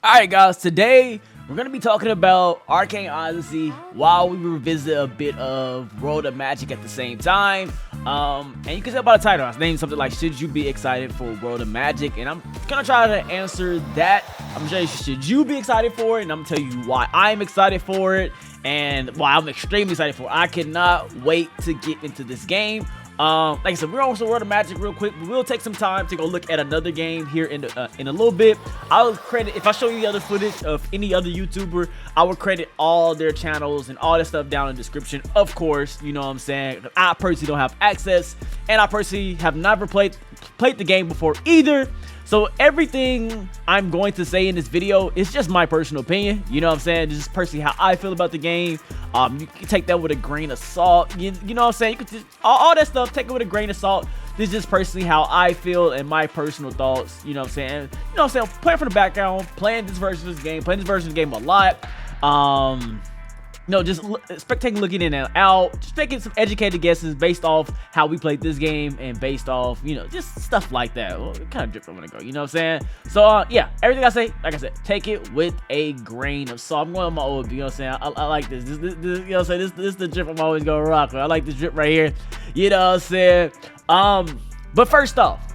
Alright guys, today we're going to be talking about Arcane Odyssey while we revisit a bit of World of Magic at the same time. And you can tell by the title, I was named something like, should you be excited for World of Magic? And I'm going to try to answer that. I'm going to tell you, should you be excited for it? And I'm going to tell you why I'm excited for it and why I'm extremely excited for it. I cannot wait to get into this game. Like I said, we're on World of Magic real quick, but we'll take some time to go look at another game here in a little bit. I'll credit, if I show you the other footage of any other YouTuber, I will credit all their channels and all that stuff down in the description, of course. You know what I'm saying? I personally don't have access, and I personally have never played the game before either. So everything I'm going to say in this video is just my personal opinion. You know what I'm saying? Just personally how I feel about the game. You can take that with a grain of salt. You know what I'm saying? You can just, all that stuff, take it with a grain of salt. This is just personally how I feel and my personal thoughts. You know what I'm saying? You know what I'm saying? Playing for the background, playing this version of this game, playing this version of the game a lot. No, just spectating, looking in and out, just making some educated guesses based off how we played this game and based off, you know, just stuff like that. What kind of drip I'm gonna go, you know what I'm saying? So, yeah, everything I say, like I said, take it with a grain of salt. I'm going on my old, you know what I'm saying? I like this. This, you know what I'm saying? This is the drip I'm always gonna rock with. I like this drip right here, you know what I'm saying? But first off,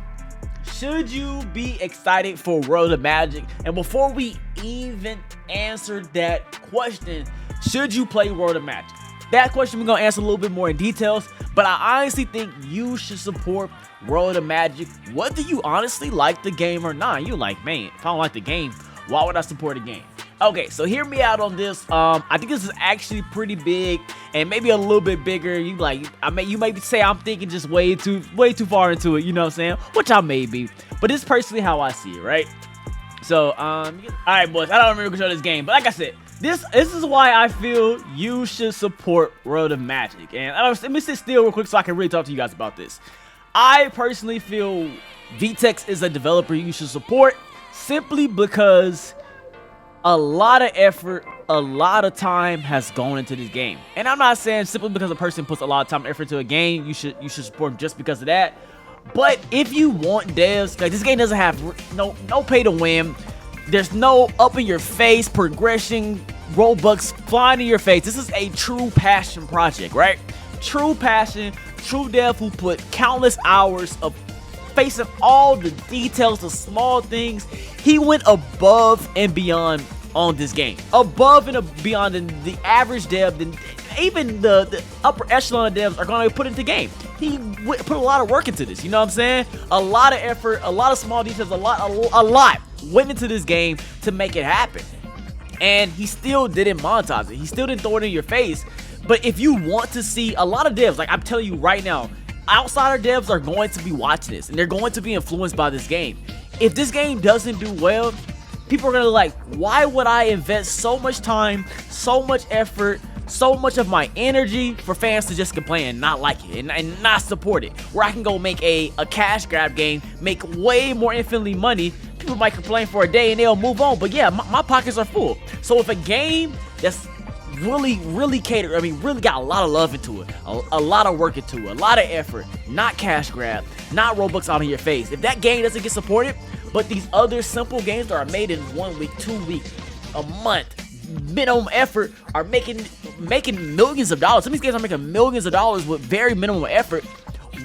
should you be excited for World of Magic? And before we even answer that question, should you play World of Magic? That question we're going to answer a little bit more in details, but I honestly think you should support World of Magic whether you honestly like the game or not. You're like, man, if I don't like the game, why would I support a game? Okay, so hear me out on this. I think this is actually pretty big and maybe a little bit bigger. You may say I'm thinking just way too far into it, you know what I'm saying? Which I may be, but this is personally how I see it, right? So, all right, boys, I don't remember control this game, but like I said, this is why I feel you should support World of Magic. And let me sit still real quick so I can really talk to you guys about this. I personally feel VTech is a developer you should support simply because a lot of effort, a lot of time has gone into this game. And I'm not saying simply because a person puts a lot of time and effort into a game, you should support them just because of that. But if you want devs, like this game doesn't have no pay to win. There's no up in your face progression, Robux flying in your face. This is a true passion project, right? True passion, true dev who put countless hours of facing all the details, the small things. He went above and beyond on this game. Above and beyond the average dev, even the upper echelon of devs are going to put into game. He put a lot of work into this, you know what I'm saying? A lot of effort, a lot of small details, a lot went into this game to make it happen. And he still didn't monetize it. He still didn't throw it in your face. But if you want to see a lot of devs, like I'm telling you right now, outsider devs are going to be watching this and they're going to be influenced by this game. If this game doesn't do well, people are going to like, why would I invest so much time, so much effort, so much of my energy for fans to just complain and not like it and not support it? Where I can go make a cash grab game, make way more infinitely money. People might complain for a day and they'll move on, but yeah, my pockets are full. So if a game that's really catered, I mean really got a lot of love into it, a lot of work into it, a lot of effort, not cash grab, not Robux out of your face, if that game doesn't get supported, but these other simple games that are made in 1 week, 2 weeks, a month, minimum effort are making millions of dollars. Some of these games are making millions of dollars with very minimum effort.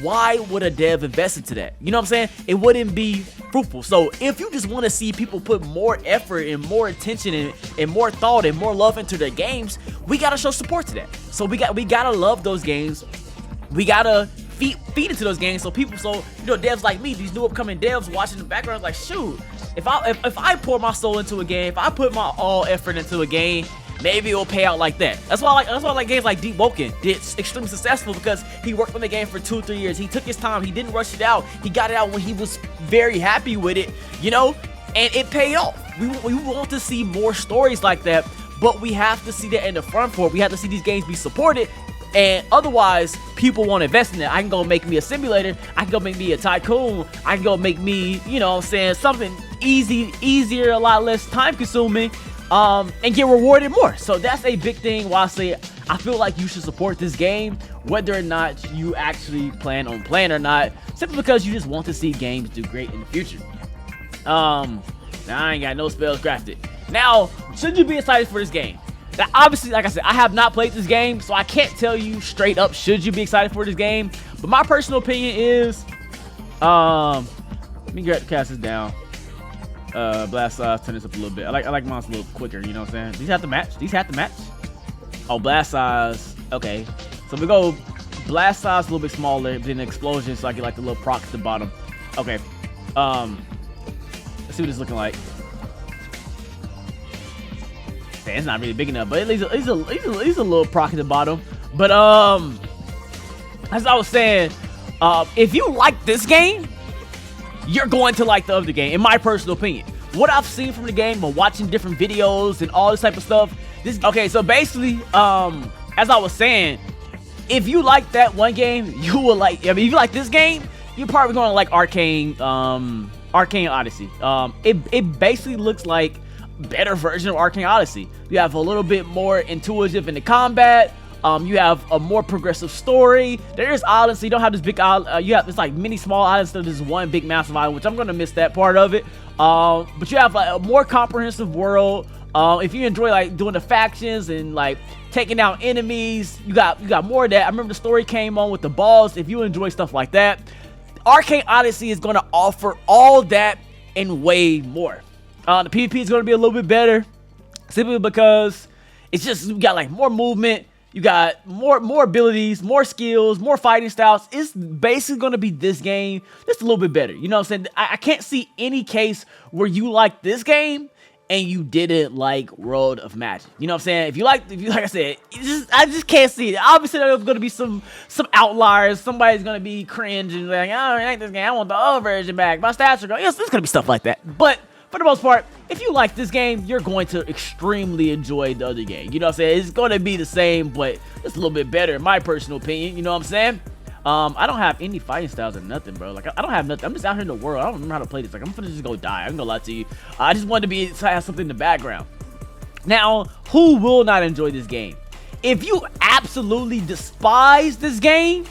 Why would a dev invest into that? You know what I'm saying? It wouldn't be fruitful. So if you just want to see people put more effort and more attention and more thought and more love into their games, we gotta show support to that. So we gotta love those games. We gotta feed into those games. So people, you know, devs like me, these new upcoming devs watching the background, like, shoot, if I pour my soul into a game, if I put my all effort into a game, maybe it'll pay out like that. That's why I like games like Deep Woken did extremely successful, because he worked on the game for 2-3 years. He took his time. He didn't rush it out. He got it out when he was very happy with it, you know, and it paid off. We want to see more stories like that, but we have to see that in the front for it. We have to see these games be supported, and otherwise people won't invest in it. I can go make me a simulator. I can go make me a tycoon. I can go make me, you know what I'm saying, something easier, a lot less time consuming, and get rewarded more. So that's a big thing why I say I feel like you should support this game whether or not you actually plan on playing or not, simply because you just want to see games do great in the future. Now I ain't got no spells crafted. Now, should you be excited for this game? Now, obviously, like I said, I have not played this game, so I can't tell you straight up should you be excited for this game. But my personal opinion is, let me cast this down. Blast size, turn this up a little bit. I like mine a little quicker, you know what I'm saying? These have to match. These have to match. Oh, blast size. Okay. So we go blast size a little bit smaller, then an explosion, so I get like the little proc at the bottom. Okay. Let's see what it's looking like. Damn, it's not really big enough, but at least he's a little proc at the bottom. But as I was saying, if you like this game, you're going to like the other game, in my personal opinion. What I've seen from the game, and watching different videos and all this type of stuff. Okay, so basically, as I was saying, if you like that one game, you will like. I mean, if you like this game, you're probably going to like Arcane Odyssey. It basically looks like a better version of Arcane Odyssey. You have a little bit more intuitive in the combat. You have a more progressive story. There's islands, so you don't have this big island. You have this like many small islands. So there's one big massive island, which I'm gonna miss that part of it. But you have like a more comprehensive world. If you enjoy like doing the factions and like taking out enemies, you got more of that. I remember the story came on with the balls. If you enjoy stuff like that, Arcane Odyssey is gonna offer all that and way more. The PvP is gonna be a little bit better, simply because it's just you got like more movement. You got more abilities, more skills, more fighting styles. It's basically going to be this game just a little bit better. You know what I'm saying? I can't see any case where you like this game and you didn't like World of Magic. You know what I'm saying? If you like I said, I just can't see it. Obviously, there's going to be some outliers. Somebody's going to be cringe and like, I don't like this game. I want the old version back. My stats are going. Yes, there's going to be stuff like that. But for the most part, if you like this game, you're going to extremely enjoy the other game. You know what I'm saying? It's going to be the same, but it's a little bit better in my personal opinion. You know what I'm saying? I don't have any fighting styles or nothing, bro. Like, I don't have nothing. I'm just out here in the world. I don't remember how to play this. Like, I'm gonna just go die. I'm gonna lie to you. I just wanted to have something in the background. Now, who will not enjoy this game? If you absolutely despise this game,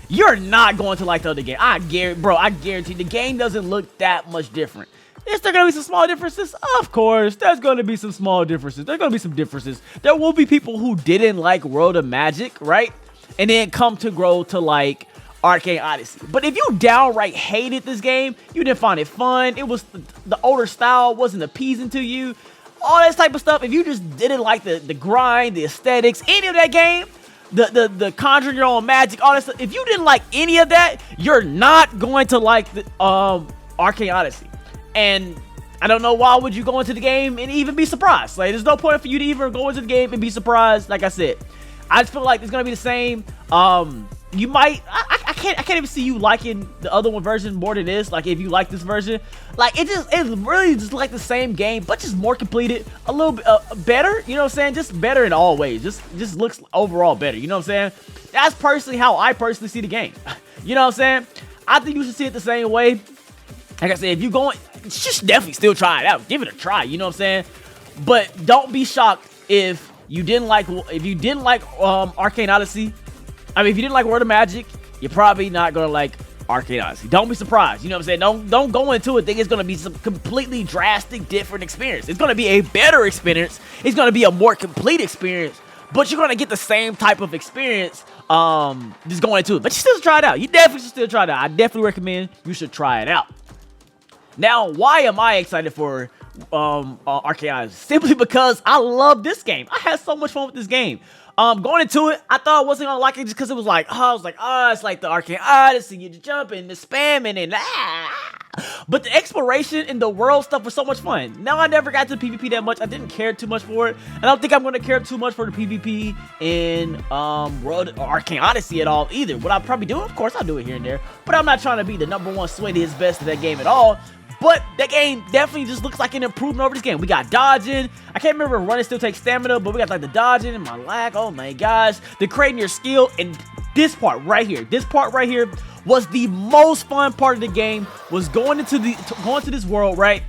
you're not going to like the other game. I guarantee the game doesn't look that much different. Is there going to be some small differences? Of course, there's going to be some small differences. There's going to be some differences. There will be people who didn't like World of Magic, right? And then come to grow to like Arcane Odyssey. But if you downright hated this game, you didn't find it fun, it was the older style wasn't appeasing to you, all that type of stuff, if you just didn't like the grind, the aesthetics, any of that game, the conjuring your own magic, all that stuff, if you didn't like any of that, you're not going to like the Arcane Odyssey. And I don't know why would you go into the game and even be surprised. Like, there's no point for you to even go into the game and be surprised. Like I said, I just feel like it's gonna be the same. You might, I can't even see you liking the other one version more than this. Like, if you like this version, like it's really just like the same game, but just more completed, a little bit better. You know what I'm saying? Just better in all ways. Just looks overall better. You know what I'm saying? That's personally how I personally see the game. You know what I'm saying? I think you should see it the same way. Like I said, if you going, just definitely still try it out. Give it a try. You know what I'm saying? But don't be shocked if you didn't like Arcane Odyssey. I mean, if you didn't like World of Magic, you're probably not gonna like Arcane Odyssey. Don't be surprised. You know what I'm saying? Don't go into it thinking it's gonna be some completely drastic different experience. It's gonna be a better experience. It's gonna be a more complete experience. But you're gonna get the same type of experience just going into it. But you still try it out. You definitely should still try it out. I definitely recommend you should try it out. Now, why am I excited for Arcane Odyssey? Simply because I love this game. I had so much fun with this game. Going into it, I thought I wasn't gonna like it just because it was like, it's like the Arcane Odyssey, you're jumping, the spamming, and But the exploration and the world stuff was so much fun. Now, I never got to the PvP that much. I didn't care too much for it. I don't think I'm gonna care too much for the PvP in Arcane Odyssey at all either. What I'll probably do, of course, I'll do it here and there. But I'm not trying to be the #1 sweatiest best of that game at all. But that game definitely just looks like an improvement over this game. We got dodging. I can't remember running still takes stamina, but we got like the dodging and my lag. Oh my gosh. The creating your skill. And this part right here was the most fun part of the game. Was going into this world, right?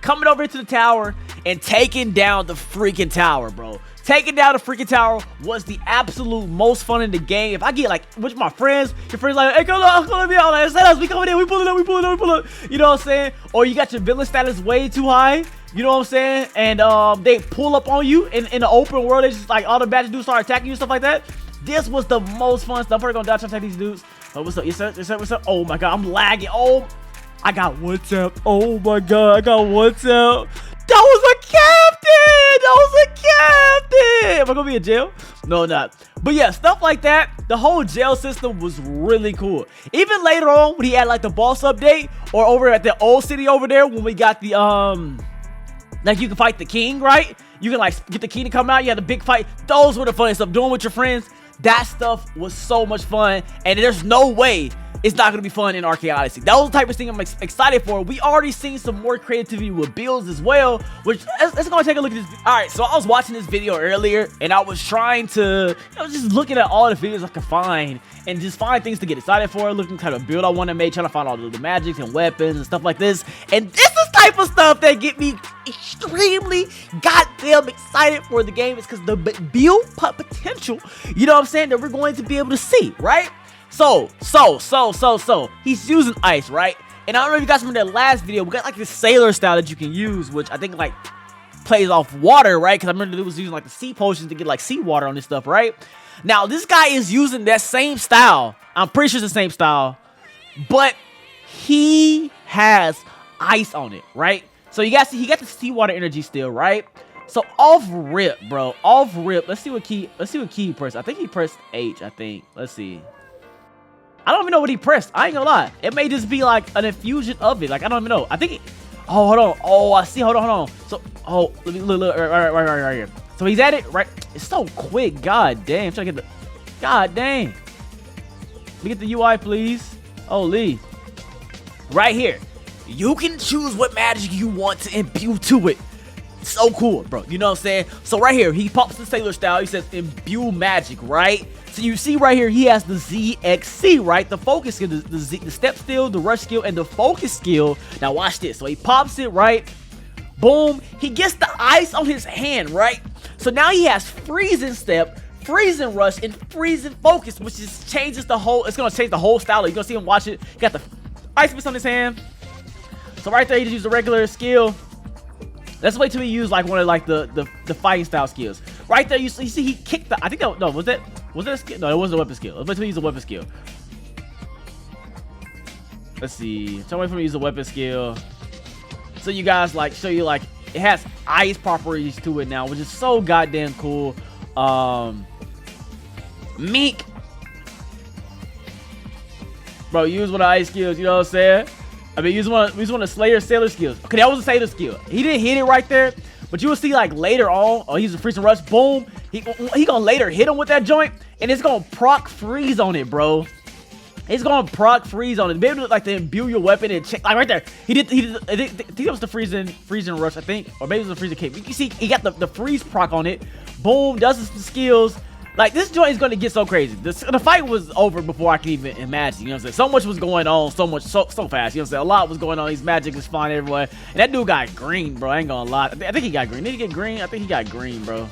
Coming over into the tower and taking down the freaking tower, bro. Taking down the freaking tower was the absolute most fun in the game. If I get like with my friends, your friends like, hey, come on, me out, like, set us, we coming in, we pulling up, we pulling up, we pulling up. You know what I'm saying? Or you got your villain status way too high. You know what I'm saying? And they pull up on you in the open world. They just like all the bad dudes start attacking you and stuff like that. This was the most fun stuff. I'm probably gonna die trying to attack these dudes. Oh, what's up? Yes, sir. Yes, sir. What's up? Oh my god, I'm lagging. Oh, I got one tap. Oh my god, I got one tap. That was a captain! That was a captain! Am I gonna be in jail? No, not. But yeah, stuff like that. The whole jail system was really cool. Even later on, when he had like the boss update, or over at the old city over there, when we got the like you can fight the king, right? You can like get the king to come out. You had the big fight. Those were the funny stuff. Doing with your friends. That stuff was so much fun, and there's no way it's not gonna be fun in Arcane Odyssey. That was the type of thing I'm excited for. We already seen some more creativity with builds as well, which let's go and take a look at this. All right, so I was watching this video earlier, and I was trying to, just looking at all the videos I could find, and just find things to get excited for, looking at the type of build I want to make, trying to find all the magics and weapons and stuff like this. And this is the type of stuff that get me extremely goddamn excited for the game. It's because the build potential, you know what I'm saying, that we're going to be able to see, right? So, he's using ice, right? And I don't know if you guys remember that last video, we got like this sailor style that you can use, which I think like plays off water, right? Because I remember it was using like the sea potions to get like seawater on this stuff, right? Now, this guy is using that same style. I'm pretty sure it's the same style, but he has ice on it, right? So you guys see, he got the seawater energy still, right? So off rip, bro, off rip. Let's see what key he pressed. I think he pressed H, I think. Let's see. I don't even know what he pressed. I ain't gonna lie. It may just be like an infusion of it. Like, I don't even know. I think oh, hold on. Oh, I see. Hold on. So, oh, let me look. Right here. So he's at it, right? It's so quick. God damn. I'm trying to get the, god dang. Let me get the UI, please. Oh, Lee. Right here. You can choose what magic you want to imbue to it. So cool, bro. You know what I'm saying? So right here, he pops the sailor style. He says imbue magic, right? So you see right here, he has the ZXC, right? The focus skill, the step skill, the rush skill, and the focus skill. Now watch this. So he pops it, right? Boom. He gets the ice on his hand, right? So now he has freezing step, freezing rush, and freezing focus, which just changes the whole, it's going to change the whole style. You're going to see him watch it. He got the ice mist on his hand. So right there, he just used the regular skill. Let's wait till he used like one of like the fighting style skills. Right there, you see he kicked the, I think that, no, was that a skill? No, it wasn't a weapon skill. Let's wait till he used a weapon skill. Let's see. Tell me if we use a weapon skill. So you guys like show you like it has ice properties to it now, which is so goddamn cool. Meek. Bro, use one of the ice skills, you know what I'm saying? I mean, use one of Slayer Sailor skills. Okay, that was a Sailor skill. He didn't hit it right there, but you will see like later on. Oh, he's a freezing rush. Boom. He gonna later hit him with that joint, and it's gonna proc freeze on it, bro. It's gonna proc freeze on it. Be able to like to imbue your weapon and check like right there. I think it was the freezing rush, I think, or maybe it was the freezing cape. You can see he got the freeze proc on it. Boom, does the skills. Like, this joint is going to get so crazy. The fight was over before I could even imagine, you know what I'm saying? So much was going on, so fast, you know what I'm saying? A lot was going on. His magic is flying everywhere. And that dude got green, bro. I ain't gonna lie. I think he got green. Did he get green? I think he got green, bro.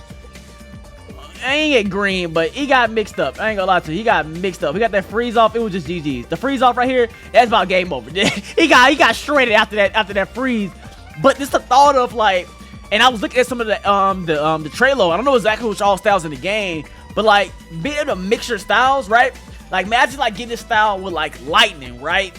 I ain't get green, but he got mixed up. I ain't gonna lie to you. He got mixed up. He got that freeze off. It was just GG's. The freeze off right here, that's about game over. he got shredded after that freeze. But just the thought of like, and I was looking at some of the trailer. I don't know exactly which all styles in the game, but like being able to mix your styles, right? Like imagine like getting this style with like lightning, right?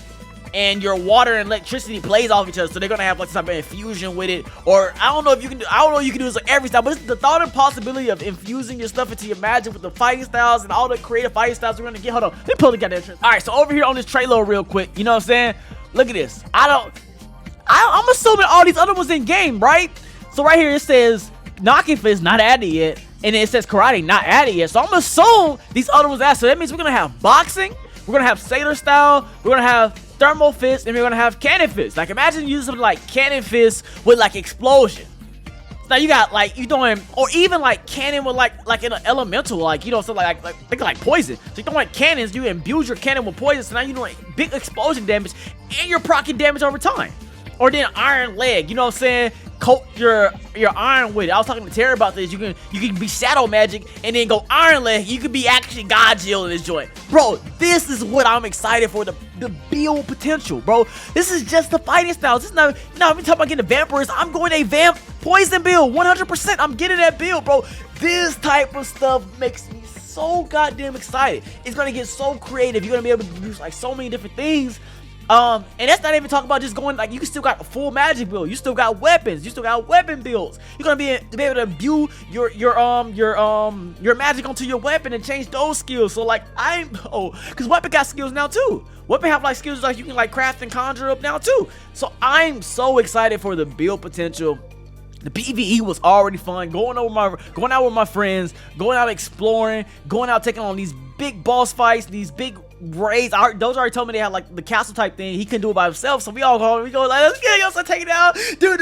And your water and electricity plays off each other, so they're gonna have like some type of infusion with it. Or I don't know if you can do. I don't know if you can do this like every style, but it's the thought and possibility of infusing your stuff into your magic with the fighting styles and all the creative fighting styles we're gonna get. Hold on, let me pull the goddamn trailer. All right, so over here on this trailer real quick, you know what I'm saying? Look at this. I'm assuming all these other ones in game, right? So right here it says Knocking Fist not added yet, and then it says Karate not added yet. So I'm assuming these other ones added. So that means we're gonna have boxing, we're gonna have Sailor Style, we're gonna have Thermal Fist, and we're gonna have Cannon Fist. Like imagine using something like Cannon Fist with like explosion. So now you got like you doing, or even like cannon with like in an elemental, like you know, so like think like poison. So you throwing cannons, you imbue your cannon with poison. So now you're doing big explosion damage, and you're proccing damage over time. Or then Iron Leg, you know what I'm saying? coat your iron with it. I was talking to Terry about this. You can be shadow magic and then go iron leg. You could be actually Godzilla in this joint, bro. This is what I'm excited for, the build potential, bro. This is just the fighting styles. This is not, I'm talking about getting the vampires. I'm going a vamp poison build 100%. I'm getting that build, bro. This type of stuff makes me so goddamn excited. It's gonna get so creative. You're gonna be able to do like so many different things. And that's not even talking about just going, like, you still got a full magic build. You still got weapons. You still got weapon builds. You're gonna be able to view your magic onto your weapon and change those skills. So like because weapon got skills now too. Weapon have like skills like you can like craft and conjure up now too. So I'm so excited for the build potential. The PvE was already fun. Going out with my friends, going out exploring, going out taking on these big boss fights, these big raids. Those already told me they had like the castle type thing. He couldn't do it by himself, so we go like, let's get it, take it out, dude.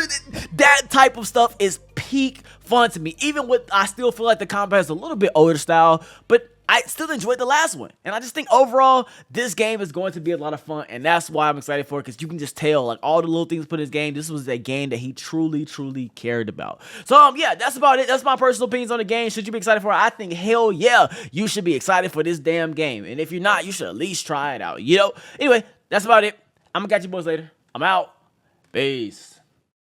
That type of stuff is peak fun to me. Even with, I still feel like the combat is a little bit older style, but I still enjoyed the last one. And I just think overall, this game is going to be a lot of fun. And that's why I'm excited for it, because you can just tell, like, all the little things put in this game. This was a game that he truly, truly cared about. So, yeah, that's about it. That's my personal opinions on the game. Should you be excited for it? I think, hell yeah, you should be excited for this damn game. And if you're not, you should at least try it out, you know? Anyway, that's about it. I'm going to catch you boys later. I'm out. Peace.